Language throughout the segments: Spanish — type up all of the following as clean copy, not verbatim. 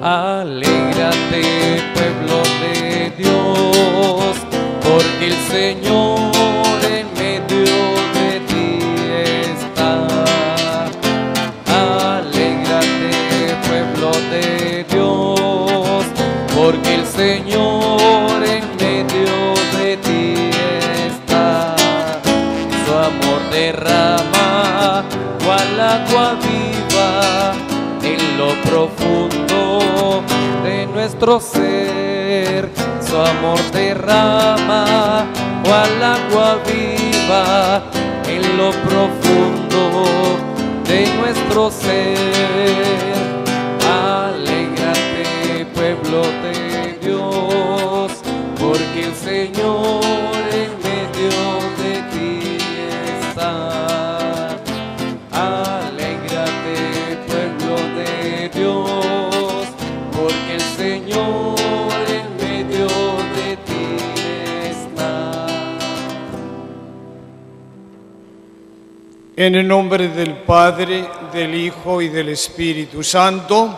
Alégrate, pueblo de Dios, porque el Señor en medio de ti está. Alégrate, pueblo de Dios, porque el Señor en medio de ti está. Su amor derrama cual agua viva en lo profundo de nuestro ser. Su amor derrama cual agua viva en lo profundo de nuestro ser. Alégrate, pueblo de Dios, porque el Señor en medio de ti está. Alégrate, pueblo de Dios, porque el Señor en medio de ti está. En el nombre del Padre, del Hijo y del Espíritu Santo,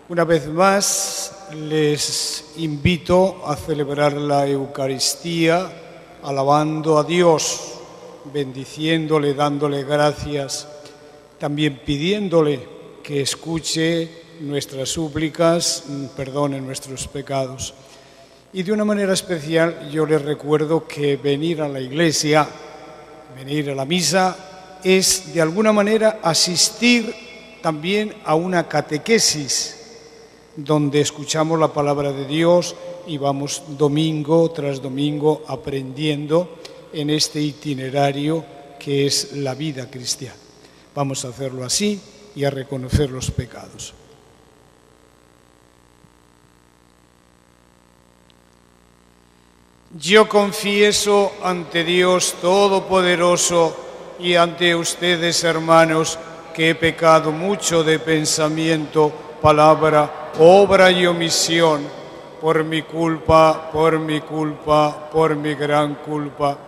una vez más les invito a celebrar la Eucaristía alabando a Dios, bendiciéndole, dándole gracias, también pidiéndole que escuche nuestras súplicas, perdone nuestros pecados. Y de una manera especial yo les recuerdo que venir a la iglesia, venir a la misa, es de alguna manera asistir también a una catequesis, donde escuchamos la palabra de Dios y vamos domingo tras domingo aprendiendo en este itinerario que es la vida cristiana. Vamos a hacerlo así y a reconocer los pecados. Yo confieso ante Dios Todopoderoso y ante ustedes, hermanos, que he pecado mucho de pensamiento, palabra, obra y omisión, por mi culpa, por mi gran culpa.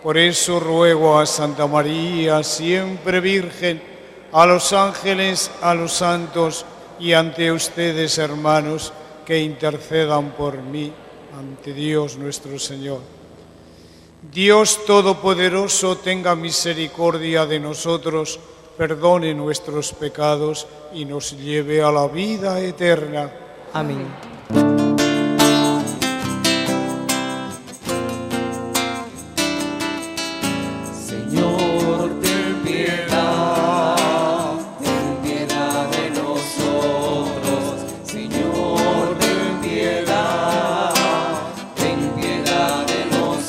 Por eso ruego a Santa María, siempre Virgen, a los ángeles, a los santos y ante ustedes, hermanos, que intercedan por mí ante Dios nuestro Señor. Dios Todopoderoso tenga misericordia de nosotros, perdone nuestros pecados y nos lleve a la vida eterna. Amén. Señor, ten piedad de nosotros. Señor, ten piedad de nosotros.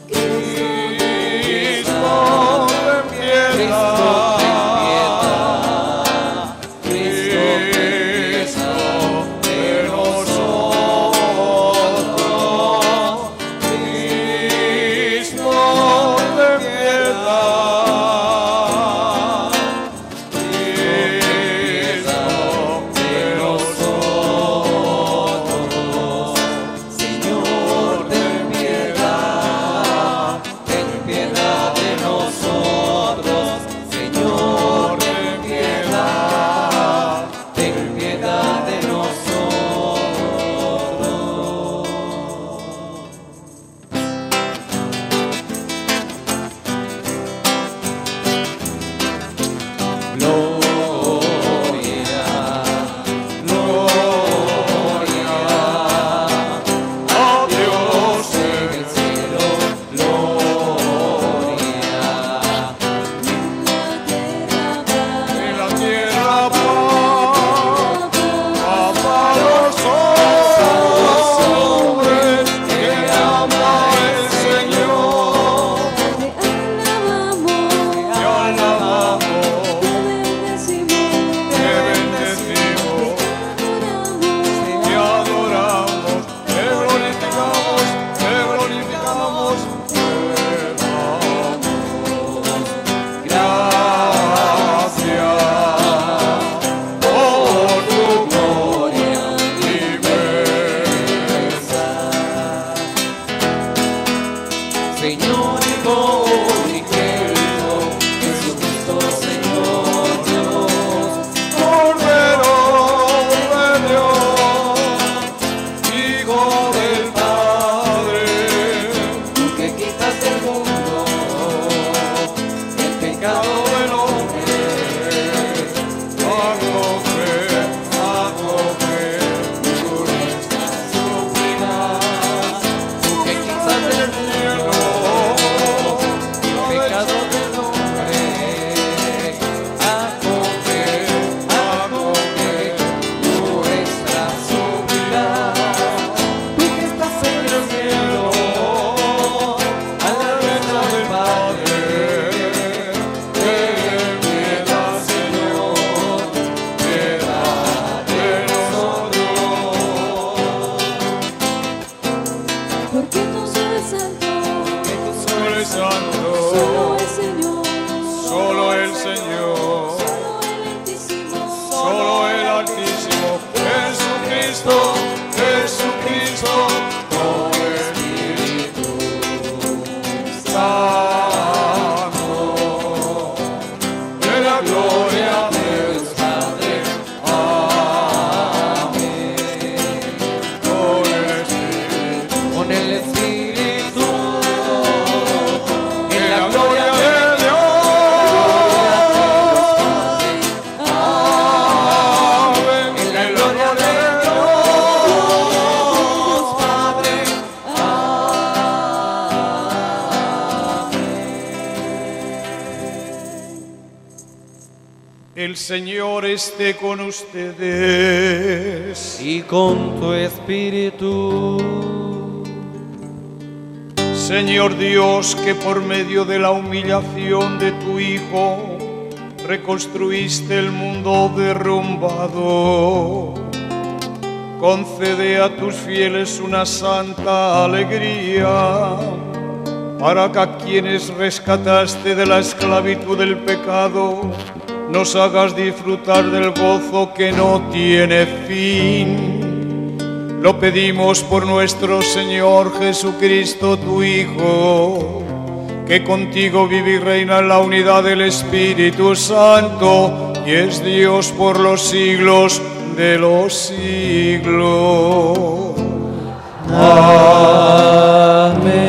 Cristo, ten piedad. Señor, con mi Cristo, Jesucristo es santo. Solo el Señor. Solo el Altísimo. Jesucristo. Jesucristo. Oh Espíritu Santo. De la gloria de Dios Padre. Con el Espíritu, En la gloria de Dios. Amén. En la gloria de Dios Padre. El Señor esté con ustedes. Y con tu espíritu. Señor Dios, que por medio de la humillación de tu Hijo reconstruiste el mundo derrumbado, concede a tus fieles una santa alegría, para que a quienes rescataste de la esclavitud del pecado, nos hagas disfrutar del gozo que no tiene fin. Lo pedimos por nuestro Señor Jesucristo, tu Hijo, que contigo vive y reina en la unidad del Espíritu Santo, y es Dios por los siglos de los siglos. Amén.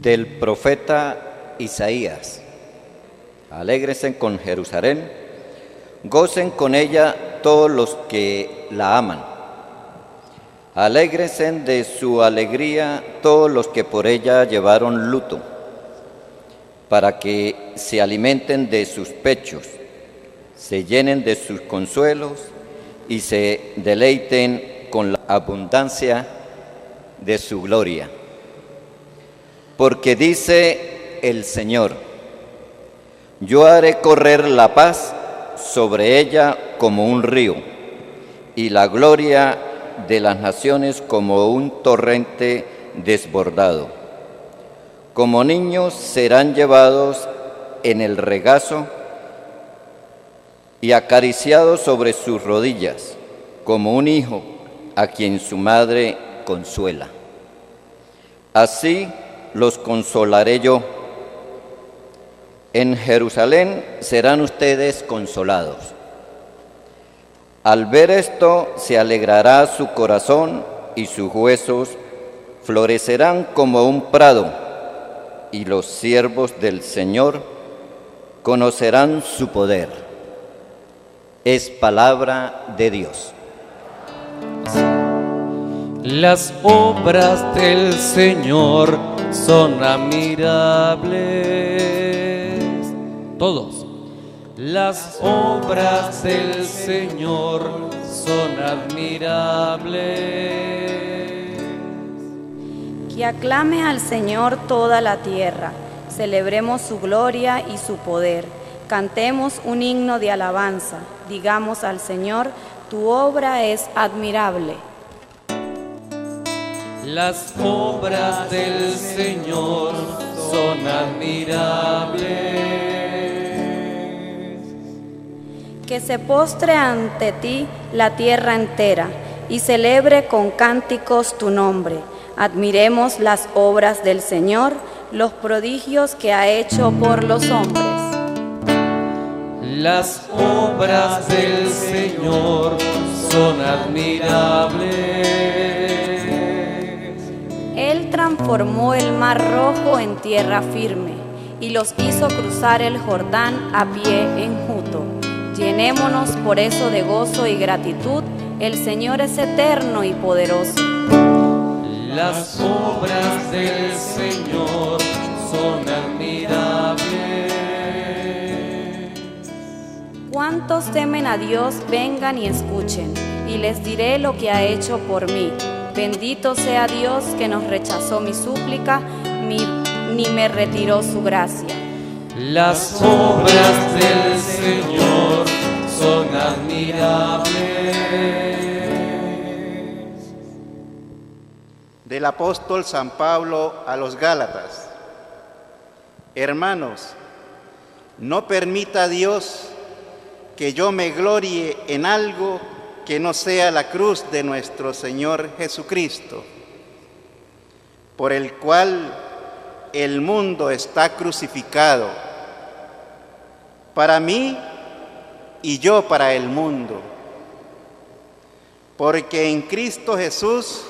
Del profeta Isaías. Alégrense con Jerusalén, gocen con ella todos los que la aman. Alégrense de su alegría todos los que por ella llevaron luto, para que se alimenten de sus pechos, se llenen de sus consuelos y se deleiten con la abundancia de su gloria. Porque dice el Señor: yo haré correr la paz sobre ella como un río, y la gloria de las naciones como un torrente desbordado. Como niños serán llevados en el regazo y acariciados sobre sus rodillas, como un hijo a quien su madre consuela. Así los consolaré yo. En Jerusalén serán ustedes consolados. Al ver esto se alegrará su corazón y sus huesos florecerán como un prado, y los siervos del Señor conocerán su poder. Es palabra de Dios. Las obras del Señor son admirables. Todos. Las obras del Señor son admirables. Que aclame al Señor toda la tierra, celebremos su gloria y su poder. Cantemos un himno de alabanza, digamos al Señor, tu obra es admirable. Las obras del Señor son admirables. Que se postre ante ti la tierra entera y celebre con cánticos tu nombre. Admiremos las obras del Señor, los prodigios que ha hecho por los hombres. Las obras del Señor son admirables. Él transformó el mar rojo en tierra firme y los hizo cruzar el Jordán a pie enjuto. Llenémonos por eso de gozo y gratitud, el Señor es eterno y poderoso. Las obras del Señor son admirables. cuantos temen a Dios vengan y escuchen, y les diré lo que ha hecho por mí. Bendito sea Dios que nos rechazó mi súplica, ni me retiró su gracia. Las obras del Señor son admirables. Del apóstol San Pablo a los Gálatas. Hermanos, no permita Dios que yo me gloríe en algo que no sea la cruz de nuestro Señor Jesucristo, por el cual el mundo está crucificado, para mí y yo para el mundo. Porque en Cristo Jesús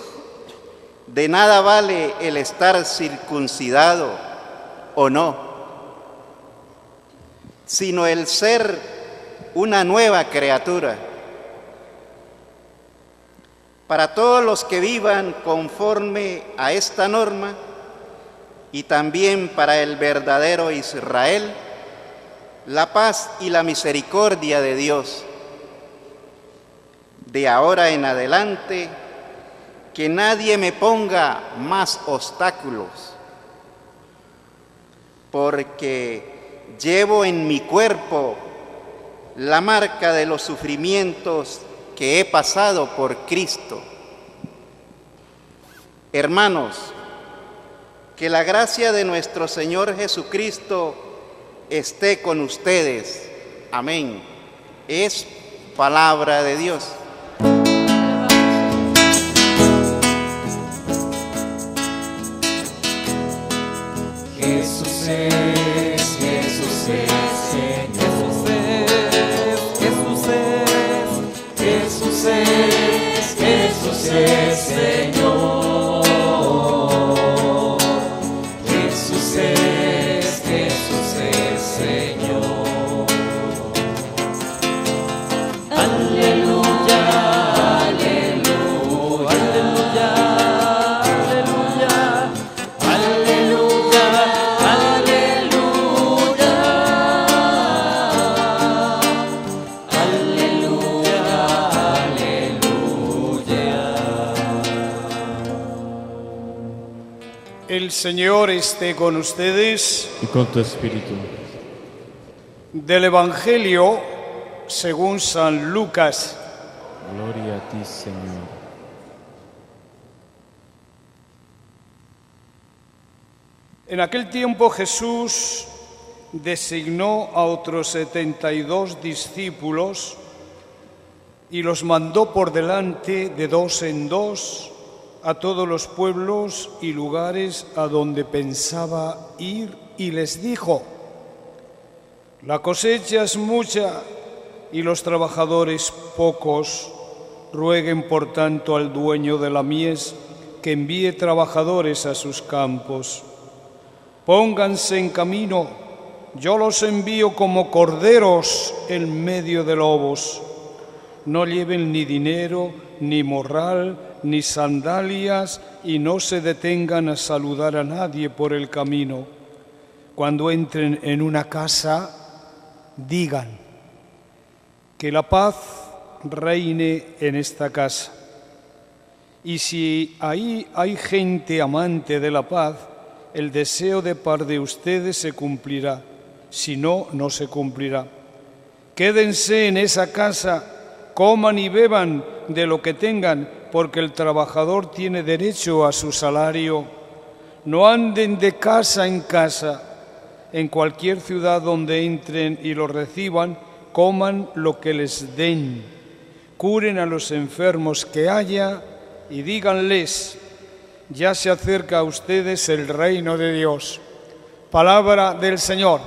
de nada vale el estar circuncidado o no, sino el ser una nueva criatura. Para todos los que vivan conforme a esta norma, y también para el verdadero Israel, la paz y la misericordia de Dios. De ahora en adelante, que nadie me ponga más obstáculos, porque llevo en mi cuerpo la marca de los sufrimientos que he pasado por Cristo. Hermanos, que la gracia de nuestro Señor Jesucristo esté con ustedes. Amén. Es palabra de Dios. Jesús es, Jesús es, Jesús es, Jesús es, Jesús es, Jesús es, Señor. Jesús es, Jesús es, Señor. Aleluya, aleluya, aleluya, aleluya, aleluya, aleluya, aleluya. El Señor esté con ustedes. Y con tu espíritu. Del Evangelio según San Lucas. Gloria a ti, Señor. En aquel tiempo Jesús designó a otros 72 discípulos y los mandó por delante de dos en dos a todos los pueblos y lugares a donde pensaba ir, y les dijo: la cosecha es mucha y los trabajadores pocos. Rueguen por tanto al dueño de la mies que envíe trabajadores a sus campos. Pónganse en camino, yo los envío como corderos en medio de lobos. No lleven ni dinero, ni morral, ni sandalias, y no se detengan a saludar a nadie por el camino. Cuando entren en una casa, digan: que la paz reine en esta casa. Y si ahí hay gente amante de la paz, el deseo de par de ustedes se cumplirá, si no, no se cumplirá. Quédense en esa casa, coman y beban de lo que tengan, porque el trabajador tiene derecho a su salario. No anden de casa en casa. En cualquier ciudad donde entren y los reciban, coman lo que les den. Curen a los enfermos que haya y díganles: ya se acerca a ustedes el reino de Dios. Palabra del Señor.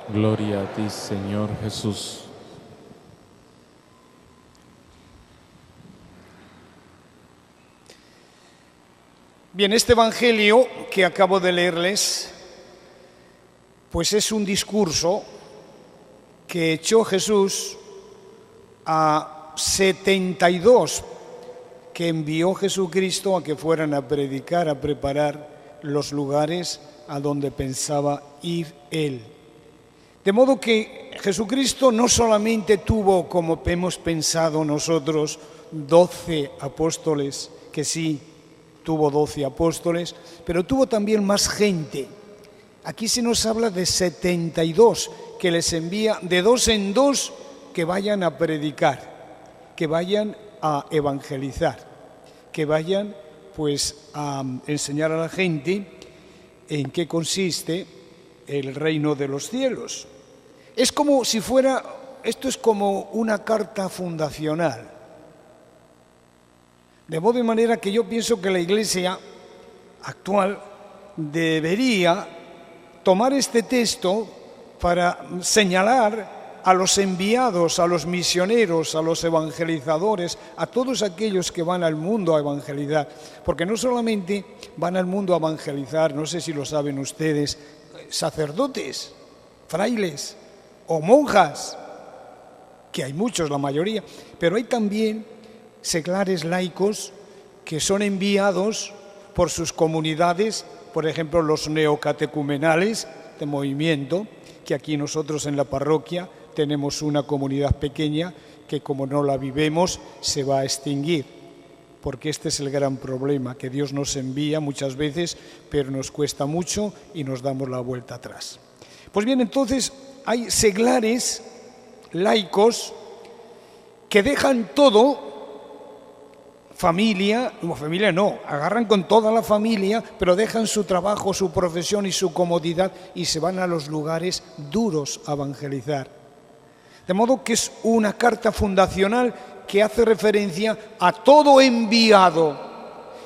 Gloria a ti, Señor Jesús. Bien, este evangelio que acabo de leerles, pues es un discurso que echó Jesús a 72 que envió Jesucristo a que fueran a predicar, a preparar los lugares a donde pensaba ir Él. De modo que Jesucristo no solamente tuvo, como hemos pensado nosotros, 12 apóstoles, que sí, tuvo 12 apóstoles, pero tuvo también más gente. Aquí se nos habla de 72 que les envía de dos en dos que vayan a predicar, que vayan a evangelizar, que vayan pues a enseñar a la gente en qué consiste el reino de los cielos. Es como si fuera, esto es como una carta fundacional. De modo y manera que yo pienso que la Iglesia actual debería tomar este texto para señalar a los enviados, a los misioneros, a los evangelizadores, a todos aquellos que van al mundo a evangelizar. Porque no solamente van al mundo a evangelizar, no sé si lo saben ustedes, sacerdotes, frailes o monjas, que hay muchos, la mayoría, pero hay también seglares laicos que son enviados por sus comunidades, por ejemplo los neocatecumenales de movimiento, que aquí nosotros en la parroquia tenemos una comunidad pequeña que como no la vivemos se va a extinguir, porque este es el gran problema, que Dios nos envía muchas veces, pero nos cuesta mucho y nos damos la vuelta atrás. Pues bien, entonces hay seglares laicos que dejan todo, familia no, agarran con toda la familia, pero dejan su trabajo, su profesión y su comodidad y se van a los lugares duros a evangelizar. De modo que es una carta fundacional que hace referencia a todo enviado.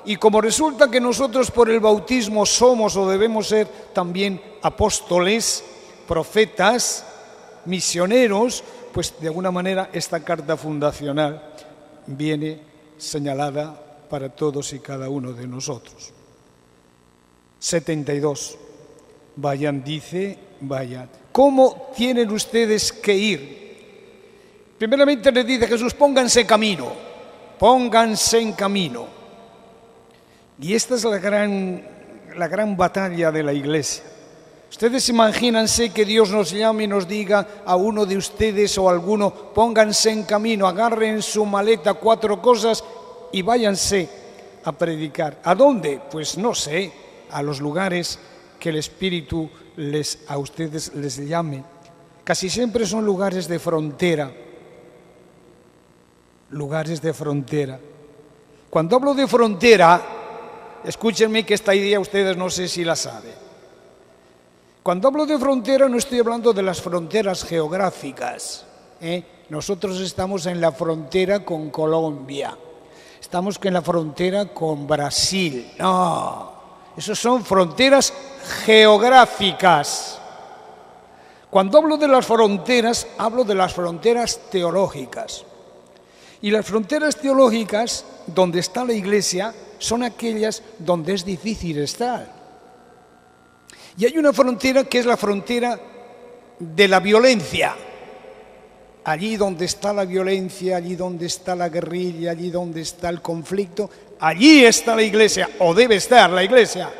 Y como resulta que nosotros por el bautismo somos o debemos ser también apóstoles, profetas, misioneros, pues de alguna manera esta carta fundacional viene señalada para todos y cada uno de nosotros. 72. Vayan, dice, vayan. ¿Cómo tienen ustedes que ir? Primeramente les dice Jesús, pónganse en camino, pónganse en camino. Y esta es la gran batalla de la Iglesia. Ustedes imagínense que Dios nos llame y nos diga a uno de ustedes o a alguno, pónganse en camino, agarren su maleta 4 cosas y váyanse a predicar. ¿A dónde? Pues no sé, a los lugares que el Espíritu a ustedes les llame. Casi siempre son lugares de frontera. Lugares de frontera. Cuando hablo de frontera, escúchenme que esta idea ustedes no sé si la saben. Cuando hablo de frontera no estoy hablando de las fronteras geográficas. Nosotros estamos en la frontera con Colombia, estamos en la frontera con Brasil. No, esas son fronteras geográficas. Cuando hablo de las fronteras, hablo de las fronteras teológicas. Y las fronteras teológicas, donde está la Iglesia, son aquellas donde es difícil estar. Y hay una frontera que es la frontera de la violencia. Allí donde está la violencia, allí donde está la guerrilla, allí donde está el conflicto, allí está la Iglesia, o debe estar la Iglesia.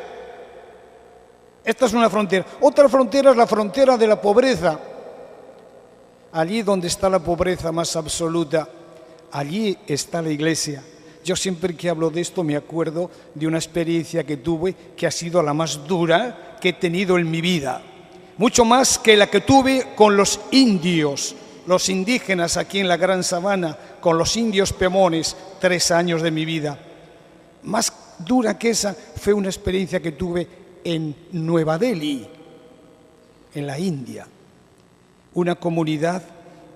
Esta es una frontera. Otra frontera es la frontera de la pobreza. Allí donde está la pobreza más absoluta, allí está la Iglesia. Yo siempre que hablo de esto me acuerdo de una experiencia que tuve que ha sido la más dura que he tenido en mi vida. Mucho más que la que tuve con los indios, los indígenas aquí en la Gran Sabana, con los indios pemones, 3 años de mi vida. Más dura que esa fue una experiencia que tuve en Nueva Delhi, en la India. Una comunidad,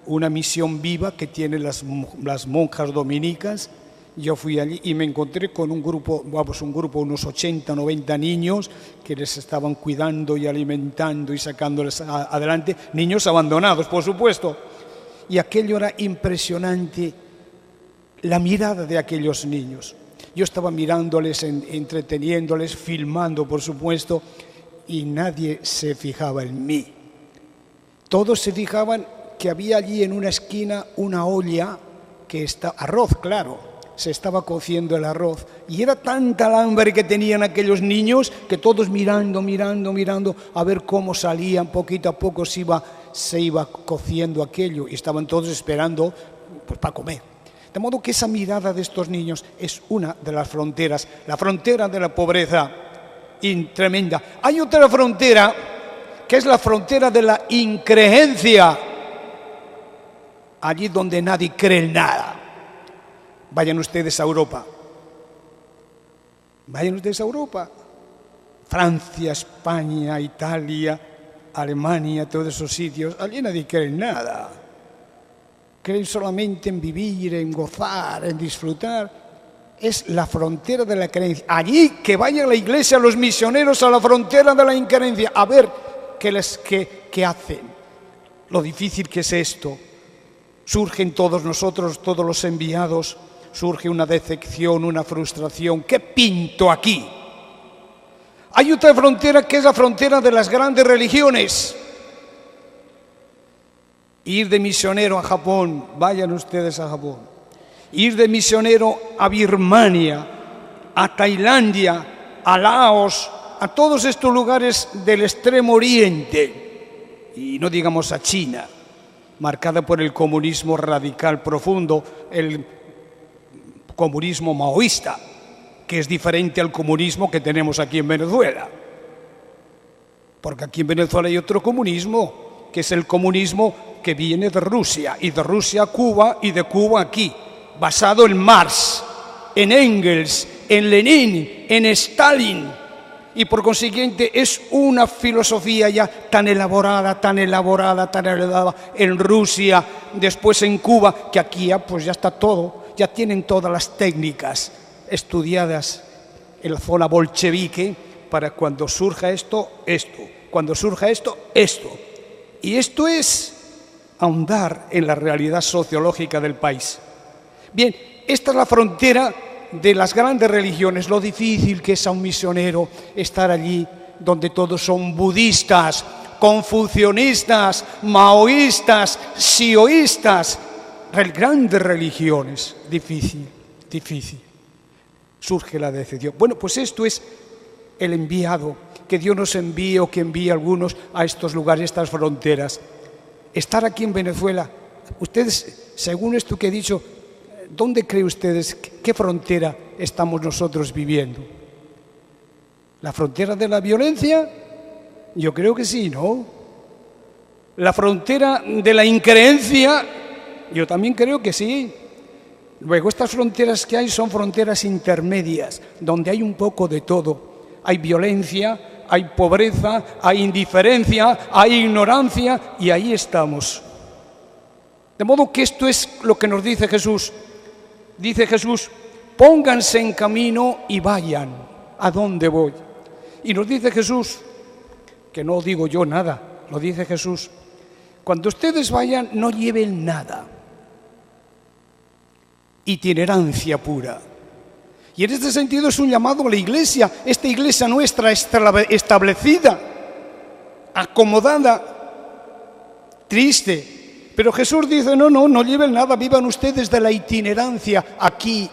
una misión viva que tienen las monjas dominicas. Yo fui allí y me encontré con un grupo, unos 80, 90 niños que les estaban cuidando y alimentando y sacándoles adelante, niños abandonados, por supuesto. Y aquello era impresionante, la mirada de aquellos niños. Yo estaba mirándoles, entreteniéndoles, filmando, por supuesto, y nadie se fijaba en mí. Todos se fijaban que había allí en una esquina una olla que está arroz, claro. Se estaba cociendo el arroz y era tanta el hambre que tenían aquellos niños que todos mirando a ver cómo salían, poquito a poco se se iba cociendo aquello y estaban todos esperando pues, para comer. De modo que esa mirada de estos niños es una de las fronteras, la frontera de la pobreza tremenda. Hay otra frontera que es la frontera de la increencia, allí donde nadie cree en nada. Vayan ustedes a Europa. Vayan ustedes a Europa. Francia, España, Italia, Alemania, todos esos sitios. Allí nadie cree en nada. Creen solamente en vivir, en gozar, en disfrutar. Es la frontera de la creencia. Allí que vaya la iglesia, los misioneros a la frontera de la increencia, a ver qué hacen. Lo difícil que es esto. Surgen todos nosotros, todos los enviados, surge una decepción, una frustración. ¿Qué pinto aquí? Hay otra frontera que es la frontera de las grandes religiones. Ir de misionero a Japón, vayan ustedes a Japón. Ir de misionero a Birmania, a Tailandia, a Laos, a todos estos lugares del Extremo Oriente. Y no digamos a China, marcada por el comunismo radical profundo, el comunismo maoísta, que es diferente al comunismo que tenemos aquí en Venezuela. Porque aquí en Venezuela hay otro comunismo, que es el comunismo que viene de Rusia, y de Rusia a Cuba, y de Cuba aquí, basado en Marx, en Engels, en Lenin, en Stalin, y por consiguiente es una filosofía ya tan elaborada en Rusia, después en Cuba, que aquí pues ya está todo, ya tienen todas las técnicas estudiadas en la zona bolchevique para cuando surja esto, cuando surja esto. Y esto es ahondar en la realidad sociológica del país. Bien, esta es la frontera de las grandes religiones, lo difícil que es a un misionero estar allí donde todos son budistas, confucionistas, maoístas, sioístas, grandes religiones. Difícil. Surge la decepción. Bueno, pues esto es el enviado, que Dios nos envíe o que envíe a algunos a estos lugares, estas fronteras. Estar aquí en Venezuela, ustedes, según esto que he dicho, ¿dónde creen ustedes, qué frontera estamos nosotros viviendo? ¿La frontera de la violencia? Yo creo que sí, ¿no? ¿La frontera de la increencia? Yo también creo que sí. Luego, estas fronteras que hay son fronteras intermedias, donde hay un poco de todo. Hay violencia, hay pobreza, hay indiferencia, hay ignorancia, y ahí estamos. De modo que esto es lo que nos dice Jesús. Dice Jesús, pónganse en camino y vayan. ¿A dónde voy? Y nos dice Jesús, que no digo yo nada, lo dice Jesús, cuando ustedes vayan no lleven nada. Itinerancia pura. Y en este sentido es un llamado a la iglesia, esta iglesia nuestra establecida, acomodada, triste. Pero Jesús dice, no lleven nada, vivan ustedes de la itinerancia, aquí,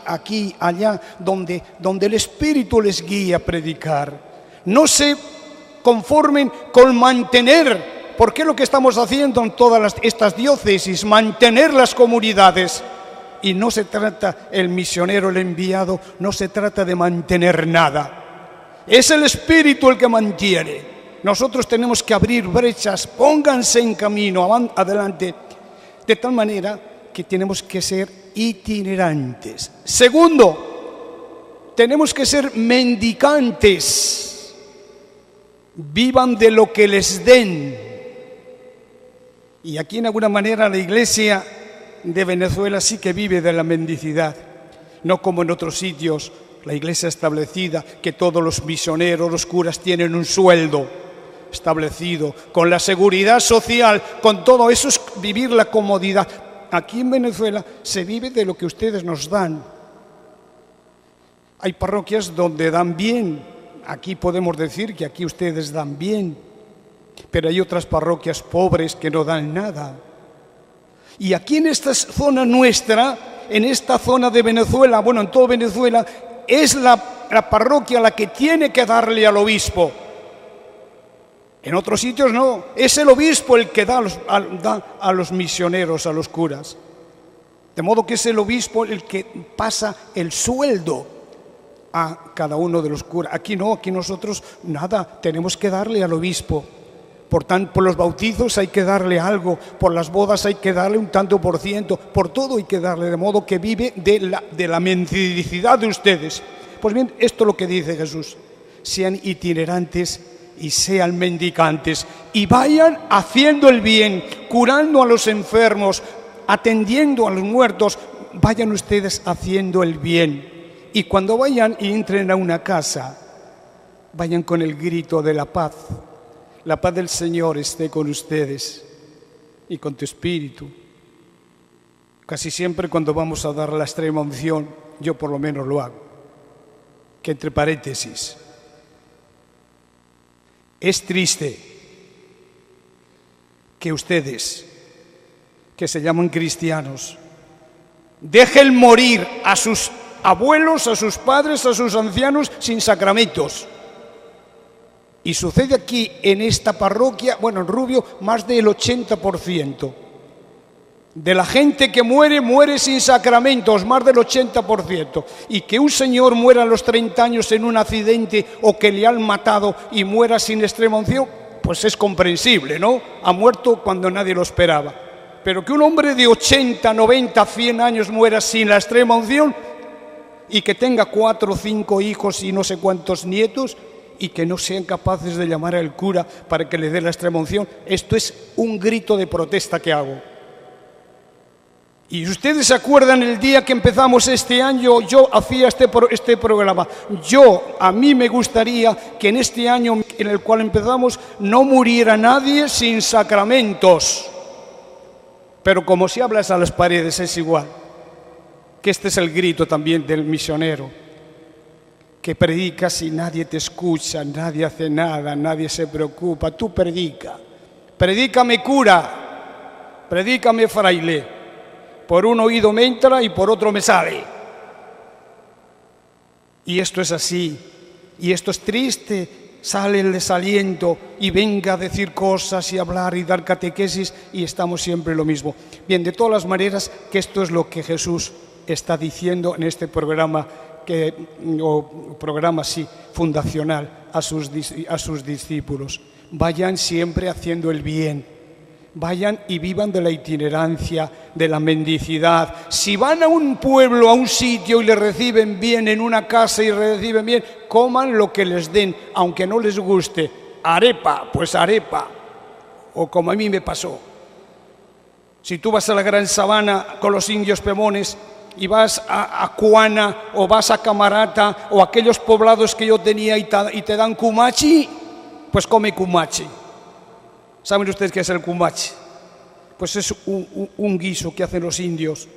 allá, donde el Espíritu les guía a predicar. No se conformen con mantener, porque es lo que estamos haciendo en todas estas diócesis, mantener las comunidades. Y no se trata, el misionero, el enviado, no se trata de mantener nada. Es el Espíritu el que mantiene. Nosotros tenemos que abrir brechas, pónganse en camino, adelante. De tal manera que tenemos que ser itinerantes. Segundo, tenemos que ser mendicantes. Vivan de lo que les den. Y aquí en alguna manera la iglesia de Venezuela sí que vive de la mendicidad, no como en otros sitios, la iglesia establecida, que todos los misioneros, los curas tienen un sueldo establecido, con la seguridad social, con todo eso es vivir la comodidad. Aquí en Venezuela se vive de lo que ustedes nos dan. Hay parroquias donde dan bien, aquí podemos decir que aquí ustedes dan bien, pero hay otras parroquias pobres que no dan nada. Y aquí en esta zona nuestra, en esta zona de Venezuela, bueno, en toda Venezuela, es la parroquia la que tiene que darle al obispo. En otros sitios no, es el obispo el que da a los misioneros, a los curas. De modo que es el obispo el que pasa el sueldo a cada uno de los curas. Aquí no, aquí nosotros nada, tenemos que darle al obispo. Por los bautizos hay que darle algo, por las bodas hay que darle un tanto por ciento, por todo hay que darle, de modo que vive de la mendicidad de ustedes. Pues bien, esto es lo que dice Jesús: sean itinerantes y sean mendicantes, y vayan haciendo el bien, curando a los enfermos, atendiendo a los muertos. Vayan ustedes haciendo el bien. Y cuando vayan y entren a una casa, vayan con el grito de la paz. La paz del Señor esté con ustedes y con tu espíritu. Casi siempre cuando vamos a dar la extrema unción, yo por lo menos lo hago, que entre paréntesis, es triste que ustedes, que se llaman cristianos, dejen morir a sus abuelos, a sus padres, a sus ancianos sin sacramentos. Y sucede aquí en esta parroquia, bueno, en Rubio, más del 80%. De la gente que muere sin sacramentos, más del 80%. Y que un señor muera a los 30 años en un accidente o que le han matado y muera sin extrema unción, pues es comprensible, ¿no? Ha muerto cuando nadie lo esperaba. Pero que un hombre de 80, 90, 100 años muera sin la extrema unción y que tenga 4 o 5 hijos y no sé cuántos nietos y que no sean capaces de llamar al cura para que le dé la extrema unción, esto es un grito de protesta que hago. Y ustedes se acuerdan el día que empezamos este año, yo hacía este programa. A mí me gustaría que en este año en el cual empezamos no muriera nadie sin sacramentos. Pero como si hablas a las paredes es igual. Que este es el grito también del misionero, que predicas y nadie te escucha, nadie hace nada, nadie se preocupa. Tú predica. Predícame cura, predícame fraile. Por un oído me entra y por otro me sale. Y esto es así. Y esto es triste. Sale el desaliento y venga a decir cosas y hablar y dar catequesis y estamos siempre lo mismo. Bien, de todas las maneras, que esto es lo que Jesús está diciendo en este programa, fundacional a sus discípulos. Vayan siempre haciendo el bien. Vayan y vivan de la itinerancia, de la mendicidad. Si van a un pueblo, a un sitio y les reciben bien, en una casa y reciben bien, coman lo que les den, aunque no les guste. Arepa, pues arepa. O como a mí me pasó. Si tú vas a la Gran Sabana con los indios pemones y vas a Cuana o vas a Camarata o aquellos poblados que yo tenía y te dan cumachi, pues come cumachi. ¿Saben ustedes qué es el cumachi? Pues es un guiso que hacen los indios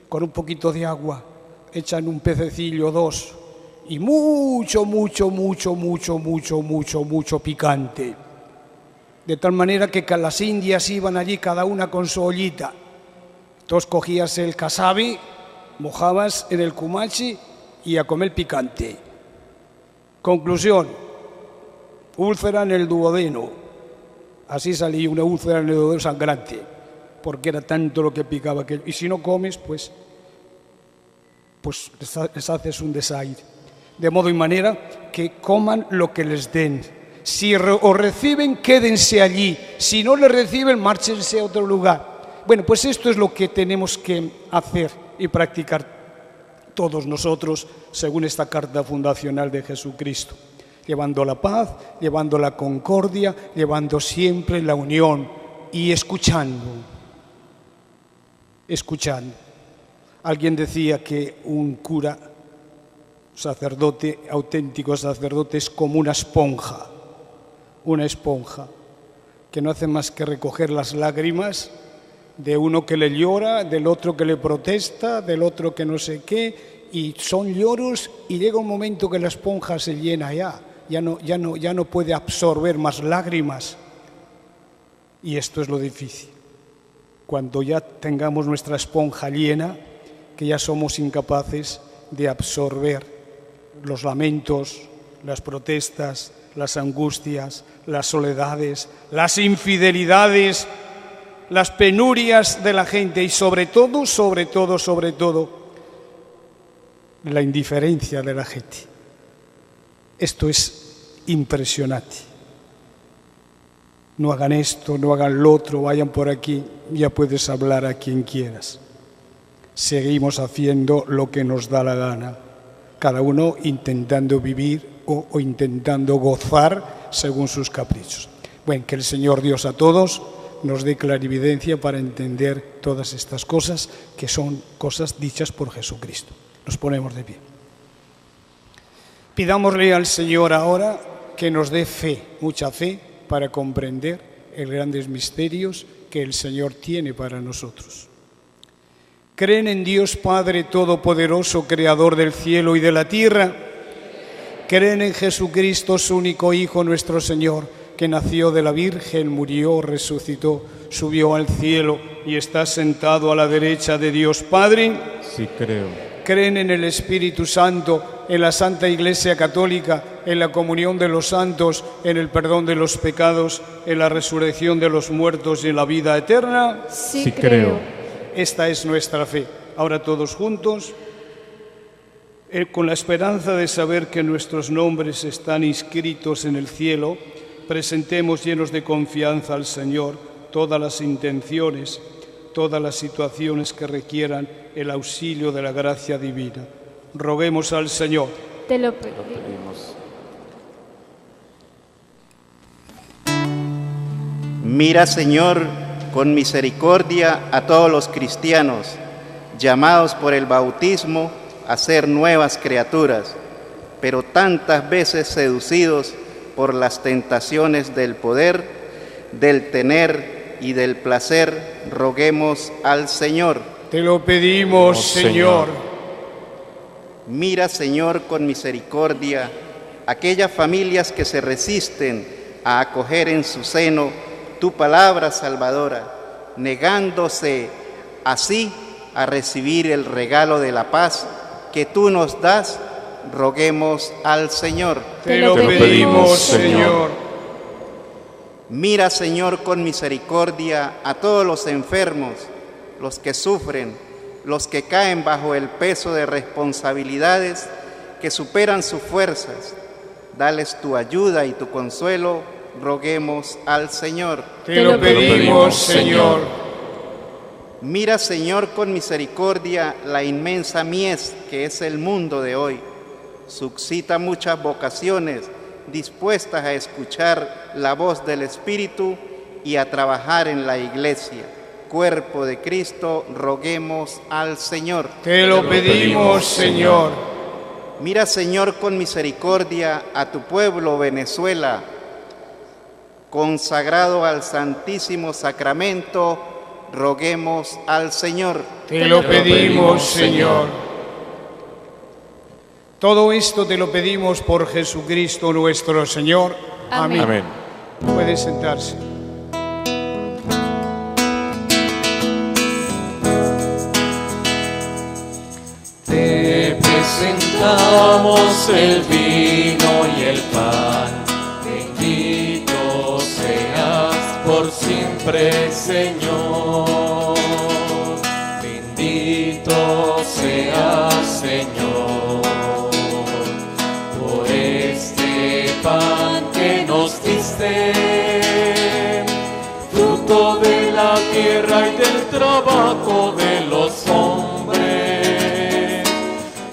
con un poquito de agua, echan un pececillo, 2 y mucho picante. De tal manera que las indias iban allí cada una con su ollita. Entonces cogías el casabe, mojabas en el cumachi y a comer picante. Conclusión, úlcera en el duodeno. Así salía una úlcera en el duodeno sangrante, porque era tanto lo que picaba aquello. Y si no comes, pues les haces un desaire. De modo y manera que coman lo que les den. Si os reciben, quédense allí. Si no les reciben, márchense a otro lugar. Bueno, pues esto es lo que tenemos que hacer y practicar todos nosotros, según esta carta fundacional de Jesucristo. Llevando la paz, llevando la concordia, llevando siempre la unión y escuchando. Alguien decía que un cura, sacerdote, auténtico sacerdote, es como una esponja que no hace más que recoger las lágrimas de uno que le llora, del otro que le protesta, del otro que no sé qué, y son lloros y llega un momento que la esponja se llena ya no puede absorber más lágrimas. Y esto es lo difícil. Cuando ya tengamos nuestra esponja llena, que ya somos incapaces de absorber los lamentos, las protestas, las angustias, las soledades, las infidelidades, las penurias de la gente y sobre todo, la indiferencia de la gente. Esto es impresionante. No hagan esto, no hagan lo otro, vayan por aquí, ya puedes hablar a quien quieras. Seguimos haciendo lo que nos da la gana, cada uno intentando vivir o intentando gozar según sus caprichos. Bueno, que el Señor Dios a todos nos dé clarividencia para entender todas estas cosas, que son cosas dichas por Jesucristo. Nos ponemos de pie. Pidámosle al Señor ahora que nos dé fe, mucha fe, para comprender los grandes misterios que el Señor tiene para nosotros. ¿Creen en Dios Padre Todopoderoso, Creador del cielo y de la tierra? ¿Creen en Jesucristo, su único Hijo, nuestro Señor, que nació de la Virgen, murió, resucitó, subió al cielo y está sentado a la derecha de Dios Padre? Sí creo. ¿Creen en el Espíritu Santo, en la Santa Iglesia Católica, en la comunión de los santos, en el perdón de los pecados, en la resurrección de los muertos y en la vida eterna? Sí creo. Esta es nuestra fe. Ahora todos juntos, con la esperanza de saber que nuestros nombres están inscritos en el cielo, presentemos llenos de confianza al Señor todas las intenciones, todas las situaciones que requieran el auxilio de la gracia divina. Roguemos al Señor. Te lo pedimos. Mira, Señor, con misericordia a todos los cristianos, llamados por el bautismo a ser nuevas criaturas, pero tantas veces seducidos por las tentaciones del poder, del tener y del placer, roguemos al Señor. Te lo pedimos, Señor. Mira, Señor, con misericordia aquellas familias que se resisten a acoger en su seno tu palabra salvadora, negándose así a recibir el regalo de la paz que tú nos das, roguemos al Señor. Te lo pedimos, Señor. Mira, Señor, con misericordia a todos los enfermos, los que sufren, los que caen bajo el peso de responsabilidades que superan sus fuerzas. Dales tu ayuda y tu consuelo, roguemos al Señor. Te lo pedimos, Señor. Mira, Señor, con misericordia la inmensa mies que es el mundo de hoy. Suscita muchas vocaciones dispuestas a escuchar la voz del Espíritu y a trabajar en la Iglesia, cuerpo de Cristo, roguemos al Señor. Te lo pedimos, Señor. Mira, Señor, con misericordia a tu pueblo Venezuela, consagrado al Santísimo Sacramento, roguemos al Señor. Te lo pedimos, Señor. Todo esto te lo pedimos por Jesucristo nuestro Señor. Amén. Amén. Puede sentarse. Te presentamos el vino y el pan. Bendito seas por siempre, Señor. Bendito seas, Señor, por este pan que nos diste, fruto de la tierra y del trabajo de los hombres.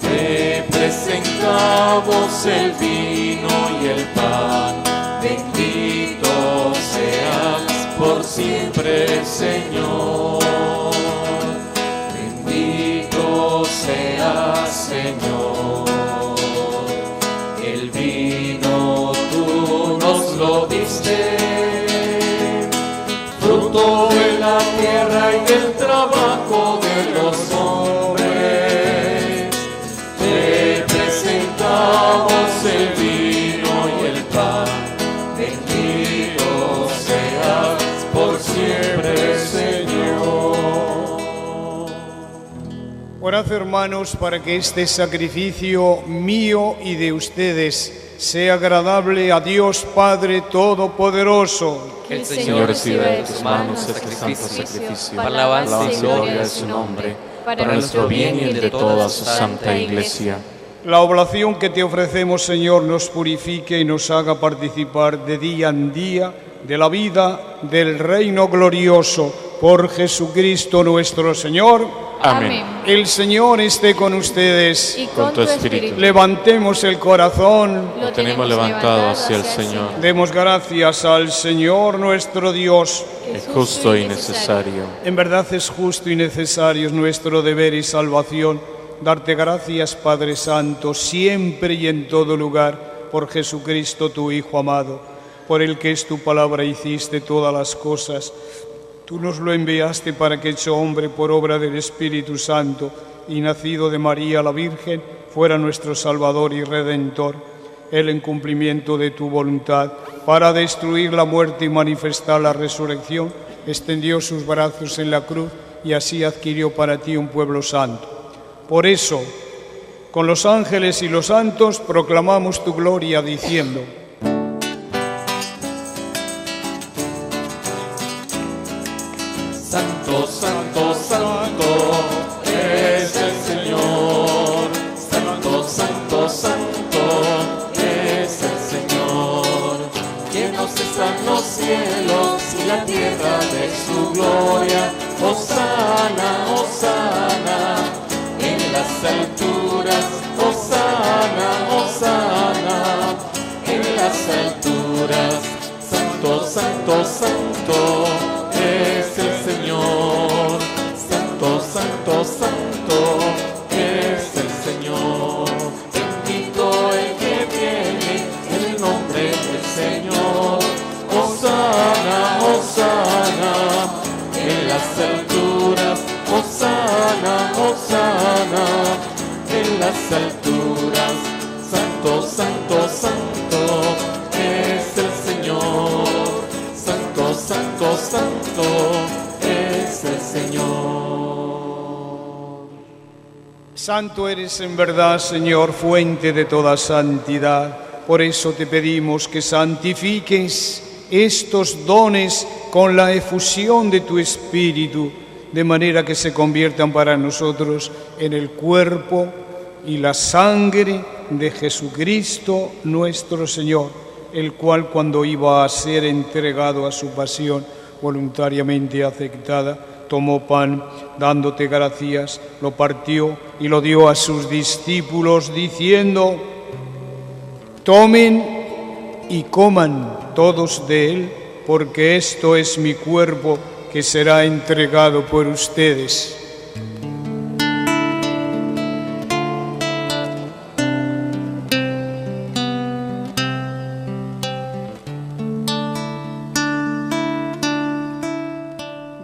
Te presentamos el vino y el pan. Bendito seas por siempre, Señor. Bendito seas, Señor. El vino tú nos lo diste, fruto de la tierra y del trabajo de los hombres. Te presentamos el vino y el pan. Bendito seas por siempre, Señor. Orad, hermanos, para que este sacrificio mío y de ustedes sea agradable a Dios Padre Todopoderoso. Que el Señor reciba de tus manos este santo sacrificio, para alabanza y gloria de su nombre, para nuestro bien y el de toda su santa Iglesia. La oblación que te ofrecemos, Señor, nos purifique y nos haga participar de día en día de la vida del reino glorioso por Jesucristo nuestro Señor. Amén. El Señor esté con ustedes. Y con tu espíritu. Levantemos el corazón. Lo tenemos levantado hacia el Señor. Demos gracias al Señor nuestro Dios. Es justo y necesario. En verdad es justo y necesario, es nuestro deber y salvación, darte gracias, Padre Santo, siempre y en todo lugar, por Jesucristo, tu Hijo amado, por el que es tu palabra hiciste todas las cosas. Tú nos lo enviaste para que, hecho hombre por obra del Espíritu Santo y nacido de María la Virgen, fuera nuestro Salvador y Redentor. Él, en cumplimiento de tu voluntad, para destruir la muerte y manifestar la resurrección, extendió sus brazos en la cruz y así adquirió para ti un pueblo santo. Por eso, con los ángeles y los santos, proclamamos tu gloria diciendo: Santo, santo, santo es el Señor. Santo, santo, santo es el Señor. Llenos están los cielos y la tierra de su gloria. Hosana, hosana en las alturas. Hosana, hosana en las alturas. Santo, santo, santo es el Señor. Santo, santo, santo es el Señor. Bendito el que viene en el nombre del Señor. Hosana, hosana en las alturas. Hosana, hosana en las alturas. Santo, santo, santo es el Señor. Santo, santo, santo es el Señor. Santo eres en verdad, Señor, fuente de toda santidad. Por eso te pedimos que santifiques estos dones con la efusión de tu Espíritu, de manera que se conviertan para nosotros en el cuerpo y la sangre de Jesucristo nuestro Señor, el cual, cuando iba a ser entregado a su pasión voluntariamente aceptada, tomó pan, dándote gracias, lo partió y lo dio a sus discípulos, diciendo: tomen y coman todos de él, porque esto es mi cuerpo que será entregado por ustedes.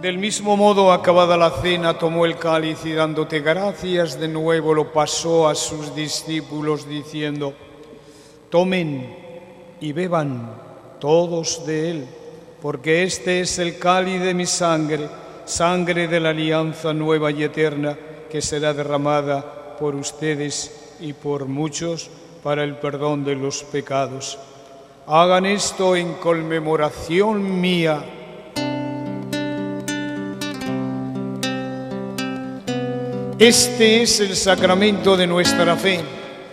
Del mismo modo, acabada la cena, tomó el cáliz y, dándote gracias de nuevo, lo pasó a sus discípulos, diciendo: tomen y beban todos de él, porque este es el cáliz de mi sangre, sangre de la alianza nueva y eterna, que será derramada por ustedes y por muchos para el perdón de los pecados. Hagan esto en conmemoración mía. Este es el sacramento de nuestra fe.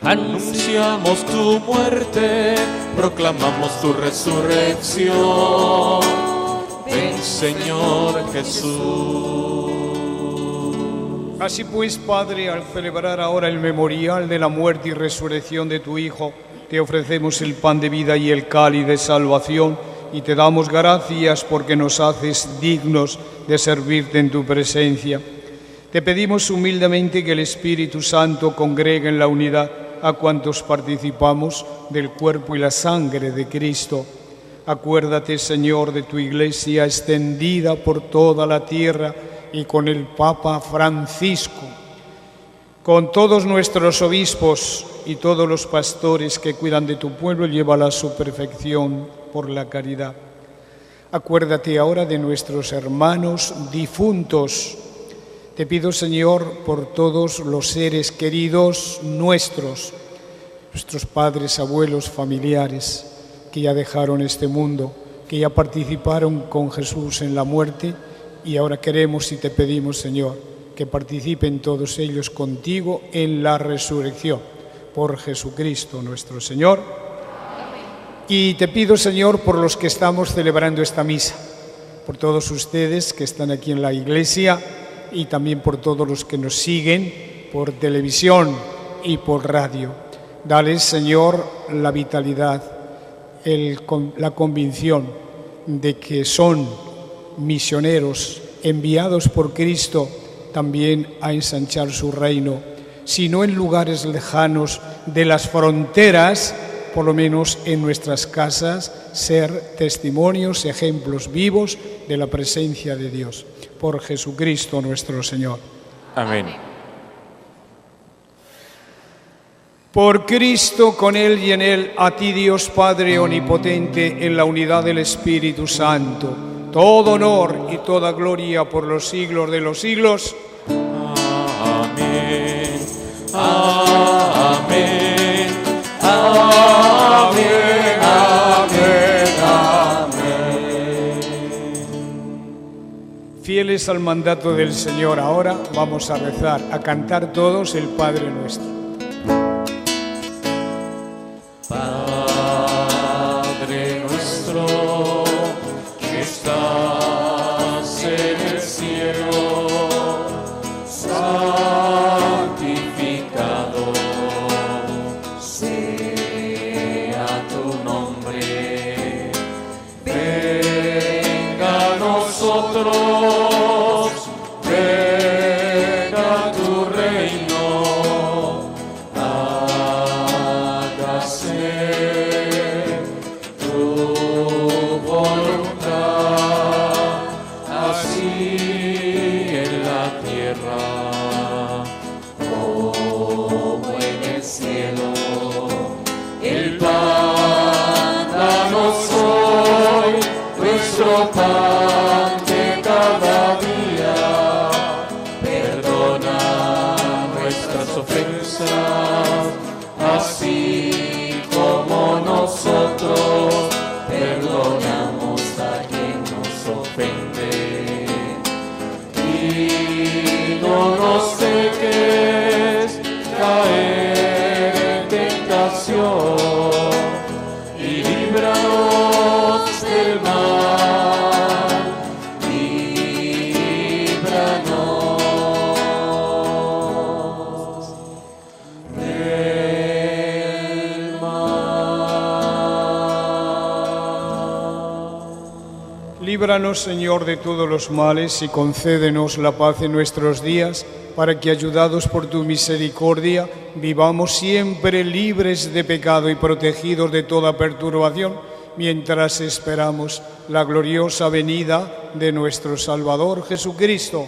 Anunciamos tu muerte, proclamamos tu resurrección. Ven, Señor Jesús. Así pues, Padre, al celebrar ahora el memorial de la muerte y resurrección de tu Hijo, te ofrecemos el pan de vida y el cáliz de salvación, y te damos gracias porque nos haces dignos de servirte en tu presencia. Te pedimos humildemente que el Espíritu Santo congregue en la unidad a cuantos participamos del cuerpo y la sangre de Cristo. Acuérdate, Señor, de tu Iglesia extendida por toda la tierra y con el Papa Francisco, con todos nuestros obispos y todos los pastores que cuidan de tu pueblo, llévala a su perfección por la caridad. Acuérdate ahora de nuestros hermanos difuntos. Te pido, Señor, por todos los seres queridos nuestros, nuestros padres, abuelos, familiares que ya dejaron este mundo, que ya participaron con Jesús en la muerte y ahora queremos y te pedimos, Señor, que participen todos ellos contigo en la resurrección. Por Jesucristo nuestro Señor. Y te pido, Señor, por los que estamos celebrando esta misa, por todos ustedes que están aquí en la iglesia y también por todos los que nos siguen por televisión y por radio. Dales, Señor, la vitalidad, la convicción de que son misioneros enviados por Cristo también a ensanchar su reino, si no en lugares lejanos de las fronteras, por lo menos en nuestras casas, ser testimonios, ejemplos vivos de la presencia de Dios. Por Jesucristo nuestro Señor. Amén. Por Cristo, con Él y en Él, a ti Dios Padre Omnipotente, en la unidad del Espíritu Santo, todo honor y toda gloria por los siglos de los siglos. Amén. Amén. Amén. Amén. Amén. Fieles al mandato del Señor, ahora vamos a rezar, a cantar todos el Padre Nuestro. Padre nuestro, que estás en el cielo, santificado sea tu nombre. Venga a nosotros, venga tu reino. Hágase tu voluntad, así en la tierra como en el cielo. El pan danos hoy, nuestro pan de cada día. Perdona nuestras ofensas, así como nosotros perdonamos a quien nos ofende. Y no nos dejes caer en tentación, y líbranos del mal, líbranos del mal. Líbranos, Señor, de todos los males y concédenos la paz en nuestros días, para que, ayudados por tu misericordia, vivamos siempre libres de pecado y protegidos de toda perturbación, mientras esperamos la gloriosa venida de nuestro Salvador Jesucristo.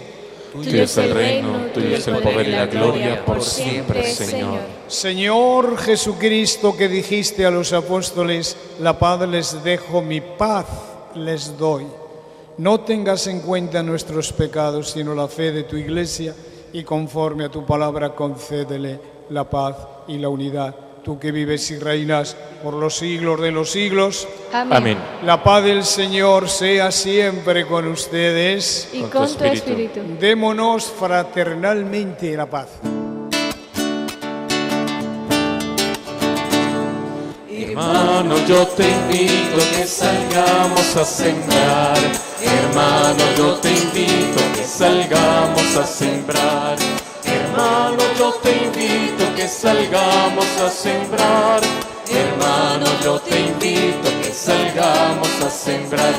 Tuyo es el reino, tuyo es el poder y la gloria por siempre, Señor. Señor Jesucristo, que dijiste a los apóstoles, la paz les dejo, mi paz les doy. No tengas en cuenta nuestros pecados, sino la fe de tu Iglesia, y conforme a tu palabra concédele la paz y la unidad. Tú que vives y reinas por los siglos de los siglos. Amén. La paz del Señor sea siempre con ustedes. Y con tu espíritu. Démonos fraternalmente la paz. Hermano, yo te invito a que salgamos a sembrar. Hermano, yo te invito a que salgamos a sembrar. Hermano, yo te invito a que salgamos a sembrar. Hermano, yo te invito a que salgamos a sembrar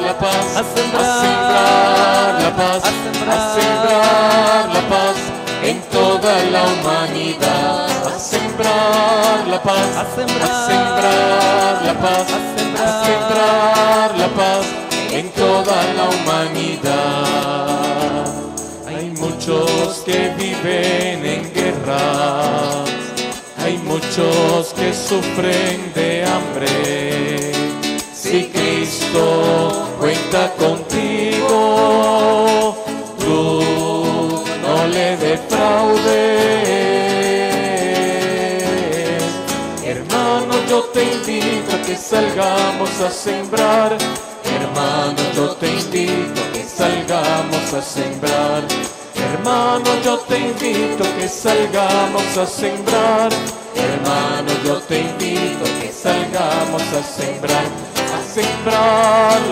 la paz, a sembrar la paz, a sembrar la paz en toda la humanidad. A sembrar la paz, a sembrar la paz, a sembrar la paz en toda la humanidad. Hay muchos que viven en guerras, hay muchos que sufren de hambre. Si Cristo cuenta contigo, tú no le defraudes. que salgamos a sembrar. Hermano, yo te invito que salgamos a sembrar. Hermano, yo te invito que salgamos a sembrar. Hermano, yo te invito que salgamos a sembrar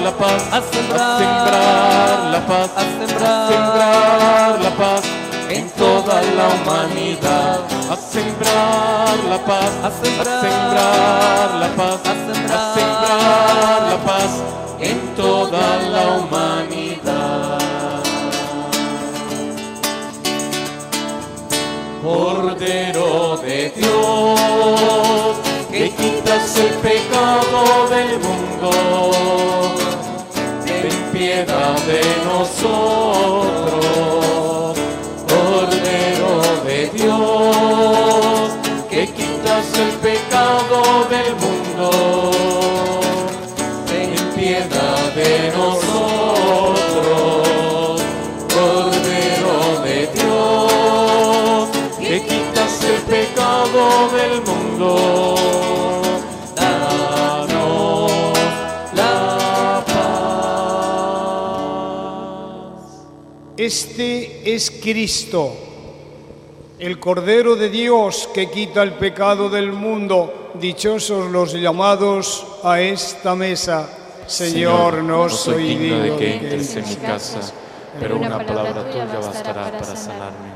la paz, a sembrar la paz, a sembrar la paz en toda la humanidad, a sembrar la paz, a sembrar la paz, a sembrar la paz en toda la humanidad. Cordero de Dios, que quitas el pecado del mundo, ten piedad de nosotros. Cordero de Dios, que quitas el pecado del mundo, ten piedad de nosotros. Cordero de Dios, que quitas el pecado del mundo, danos la paz. Este es Cristo, el Cordero de Dios que quita el pecado del mundo. Dichosos los llamados a esta mesa. Señor, no soy digno de que entres en mi casa, pero una palabra tuya bastará para sanarme.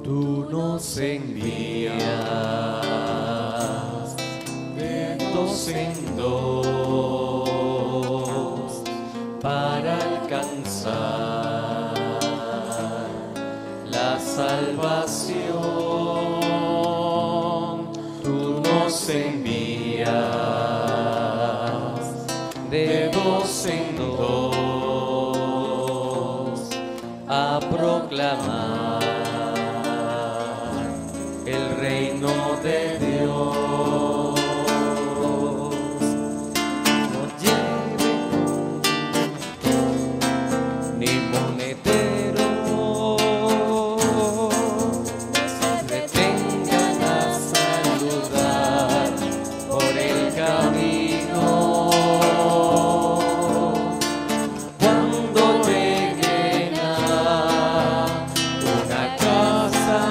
Tú nos envías de dos en dos para alcanzar la salvación. Tú nos envías de dos en dos a proclamar el reino de Dios. No lleve ni monedero, se detengan a saludar por el camino. Cuando lleguen a una casa,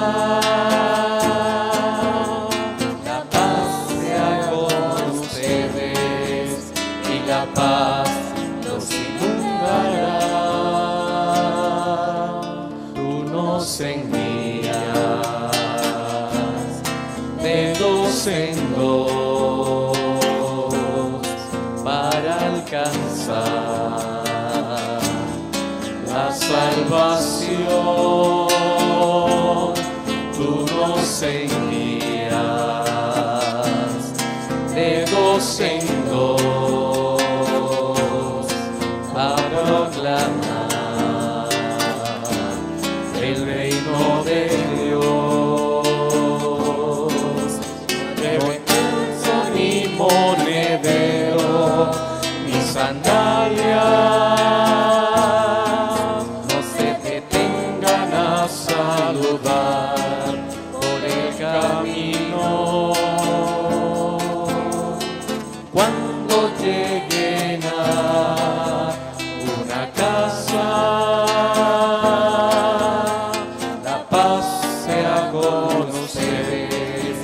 la paz nos inundará. Tú nos envías de dos en dos para alcanzar la salvación. Tú nos envías de dos en dos a proclamar el reino de Dios. De bolso ni monedero ni sandalias, no se detengan a saludar por el camino. Cuando lleguen a una casa, la paz sea con ustedes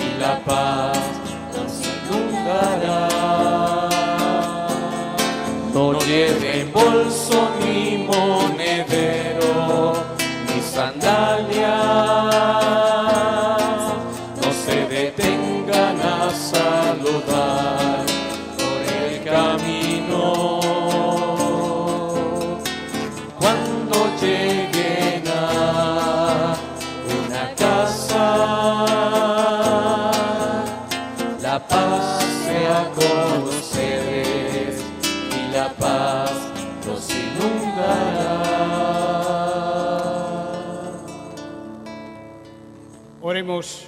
y la paz nos inundará. No lleven bolso ni monedero ni sandalias, no se detengan a saludar por el camino. Cuando lleguen a una casa, la paz sea con ustedes y la paz los inundará. Oremos.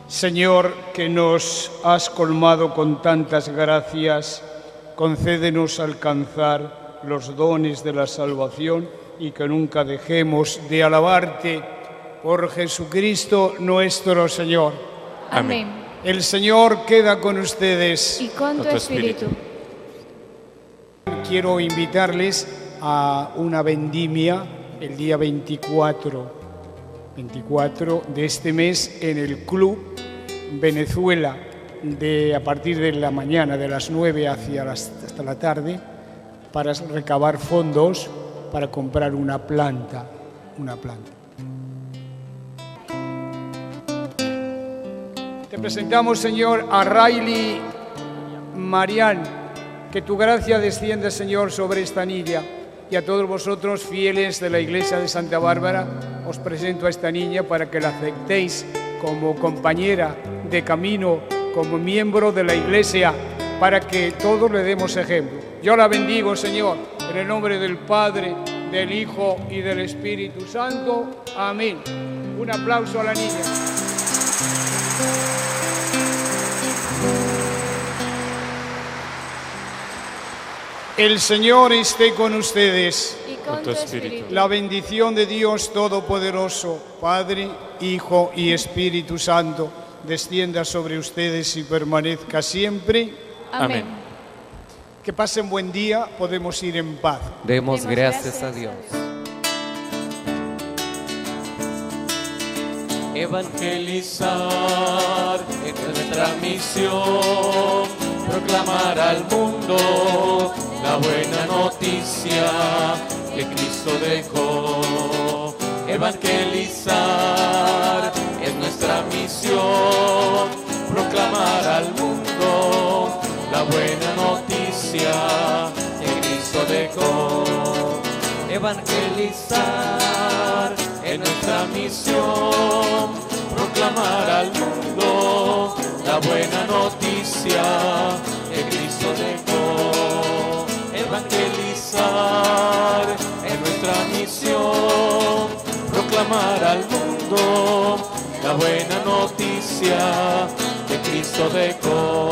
Señor, que nos has colmado con tantas gracias, concédenos alcanzar los dones de la salvación y que nunca dejemos de alabarte por Jesucristo nuestro Señor. Amén. El Señor queda con ustedes. Y con tu espíritu. Quiero invitarles a una vendimia el día 24 de este mes en el Club Venezuela, a partir de la mañana, de las 9 hasta la tarde, para recabar fondos para comprar una planta. Te presentamos, Señor, a Riley Marián. Que tu gracia descienda, Señor, sobre esta niña. Y a todos vosotros, fieles de la Iglesia de Santa Bárbara, os presento a esta niña para que la aceptéis como compañera de camino, como miembro de la Iglesia, para que todos le demos ejemplo. Yo la bendigo, Señor, en el nombre del Padre, del Hijo y del Espíritu Santo. Amén. Un aplauso a la niña. El Señor esté con ustedes. Y con tu espíritu. La bendición de Dios Todopoderoso, Padre, Hijo y Espíritu Santo, descienda sobre ustedes y permanezca siempre. Amén. Que pasen buen día, podemos ir en paz. Demos gracias a Dios. Evangelizar es nuestra misión, proclamar al mundo la buena noticia que Cristo dejó. Evangelizar es nuestra misión, proclamar al mundo la buena noticia que Cristo dejó. Evangelizar es nuestra misión, proclamar al mundo la buena noticia que Cristo dejó. Evangelizar es nuestra misión, proclamar al mundo la buena noticia que Cristo dejó.